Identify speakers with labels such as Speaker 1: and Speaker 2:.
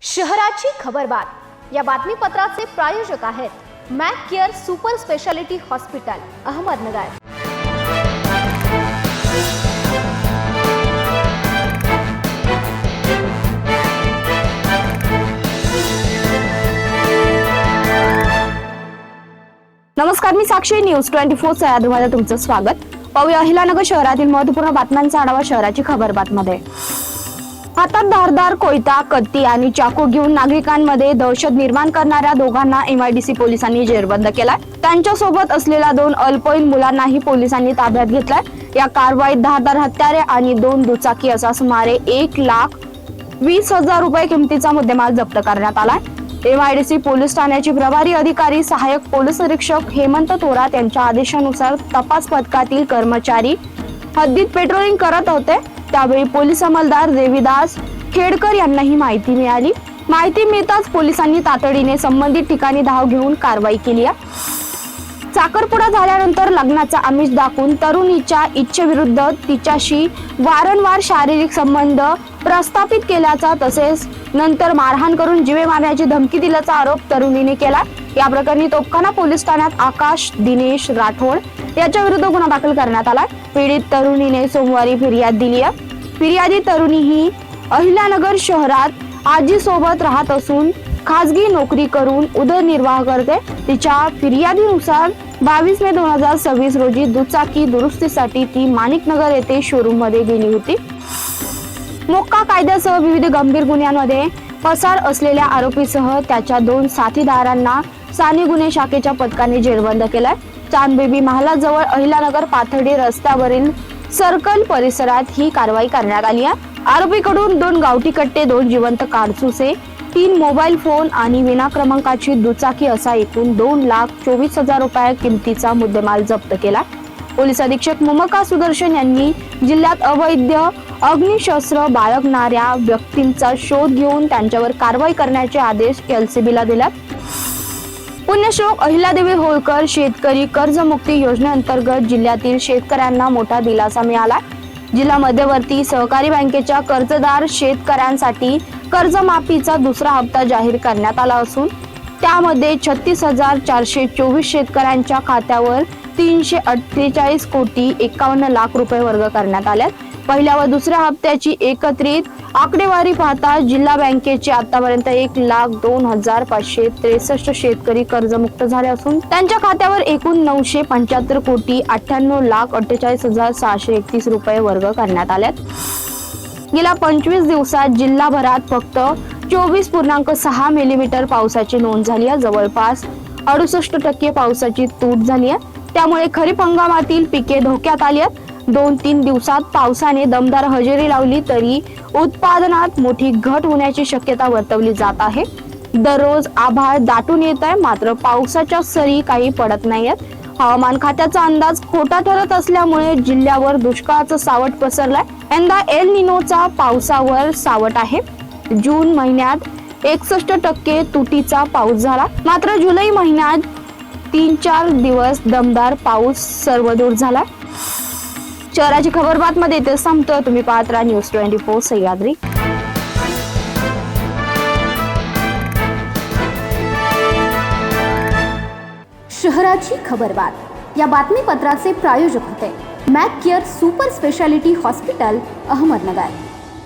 Speaker 1: शहराची खबरबात या बातमीपत्राचे प्रायोजक आहेत Mac care super speciality hospital Ahmednagar. नमस्कार, मी साक्षी, न्यूज 24 सह्याद्रीमध्ये तुमचं स्वागत। पाहूया अहिलानगर शहरातील महत्त्वपूर्ण बातम्यांचा आढावा शहराची खबरबातमध्ये। हातात धारदार कोयता, कत्ती आणि चाकू घेऊन नागरिकांमध्ये दहशत निर्माण करणाऱ्या दोघांना MIDC पोलिसांनी जेरबंद केलाय। त्यांच्या सोबत असलेल्या 2 अल्पवयीन मुलांनाही पोलिसांनी ताब्यात घेतलाय। या कारवाईत धारदार हत्यारे आणि 2 दुचाकी असा सुमारे 1,20,000 रुपये किमतीचा मुद्देमाल जप्त करण्यात आलाय। MIDC पोलीस ठाण्याचे प्रभारी अधिकारी सहाय्यक पोलीस निरीक्षक हेमंत थोरात यांच्या आदेशानुसार तपास पथकातील कर्मचारी हद्दीत पेट्रोलिंग करत होते। त्यावेळी पोलीस अंमलदार देवीदास खेडकर यांना ही माहिती मिळाली। माहिती मिळताच पोलिसांनी तातडीने संबंधित ठिकाणी धाव घेऊन कारवाई केली आहे। साखरपुडा झाल्यानंतर लग्नाचा आमिष दाखवून तरुणीच्या इच्छेविरुद्ध तिच्याशी वारंवार शारीरिक संबंध प्रस्थापित केल्याचा तसेच नंतर मारहाण करून जीवे मारण्याची धमकी दिल्याचा आरोप तरुणीने केला। या प्रकरणी तोफखाना पोलीस ठाण्यात आकाश दिनेश राठोड याच्या विरुद्ध गुन्हा दाखल करण्यात आला। पीडित तरुणीने सोमवारी फिर्याद दिली आहे। फिर्यादी तरुणी ही अहिल्यानगर शहरात आजी सोबत राहत असून खासगी नोकरी करून उदरनिर्वाह करते। तिच्या फिर्यादीनुसार 22 मे 2026 रोजी दुचाकी दुरुस्तीसाठी ती माणिकनगर येथे शोरूम मध्ये गेली होती। मोक्का कायद्यासह विविध गंभीर गुन्ह्यांमध्ये पसार असलेल्या आरोपीसह त्याच्या 2 साथीदारांना स्थानिक गुन्हे शाखेच्या पथकाने जेरबंद केलाय। चांदबेबी महालाजवळ अहिल्यानगर पाथर्डी रस्त्यावरील सर्कल परिसरात ही कारवाई करण्यात आली आहे। आरोपीकडून 2 गावठी कट्टे, 2 जिवंत काडतुसे, 3 मोबाईल फोन आणि विना क्रमांकाची दुचाकी असा एकूण 2,24,000 रुपये किमतीचा मुद्देमाल जप्त केला। पोलीस अधीक्षक मुमका सुदर्शन यांनी जिल्ह्यात अवैध अग्निशस्त्र बाळगणाऱ्या व्यक्तींचा शोध घेऊन त्यांच्यावर कारवाई करण्याचे आदेश LCBला दिल्यात। पुण्यश्लोक अहिल्यादेवी होळकर शेतकरी कर्जमुक्ती योजनेअंतर्गत जिल्ह्यातील शेतकऱ्यांना मोठा दिलासा मिळाला। जिल्हा मध्यवर्ती सहकारी बँकेच्या कर्जदार शेतकऱ्यांसाठी कर्जमाफीचा दुसरा हप्ता जाहीर करण्यात आला असून त्यामध्ये 36,424 शेतकऱ्यांच्या खात्यावर 348 कोटी 51 लाख रुपये वर्ग करण्यात आले। पहिल्या व दुसऱ्या हप्त्याची एकत्रित आकडेवारी पाहता जिल्हा बँकेचे आतापर्यंत 1,02,563 शेतकरी कर्जमुक्त झाले असून त्यांच्या खात्यावर एकूण 975 कोटी 98 लाख 48,631 रुपये वर्ग करण्यात आले। गेल्या 25 दिवसात जिल्हाभरात फक्त 24.6 मिलीमीटर पावसाची नोंद झाली आहे। जवळपास 68% पावसाची तूट झाली आहे। त्यामुळे खरीप हंगामातील पिके धोक्यात आली आहेत। 2-3 दिवसात पावसाने दमदार हजेरी लावली तरी उत्पादनात मोठी घट होण्याची शक्यता वर्तवली जात आहे। दररोज आभाळ दाटून येत आहे, मात्र पावसाच्या सरी काही पडत नाहीयेत। हवामान खात्याचा अंदाज खोटा ठरत असल्यामुळे जिल्ह्यावर दुष्काळाचं सावट पसरलंय। यंदा एल निनोचा पावसावर सावट आहे। जून महिन्यात 61% तुटीचा पाऊस झाला, मात्र जुलै महिन्यात 3-4 दिवस दमदार पाऊस सर्वदूर झाला। शहराची खबरबात मध्ये इथे संपतो। तुम्ही पाहत राहा न्यूज 24 सह्याद्री। शहराची खबरबात या बातमीपत्राचे प्रायोजक होते Mac care super speciality hospital Ahmednagar.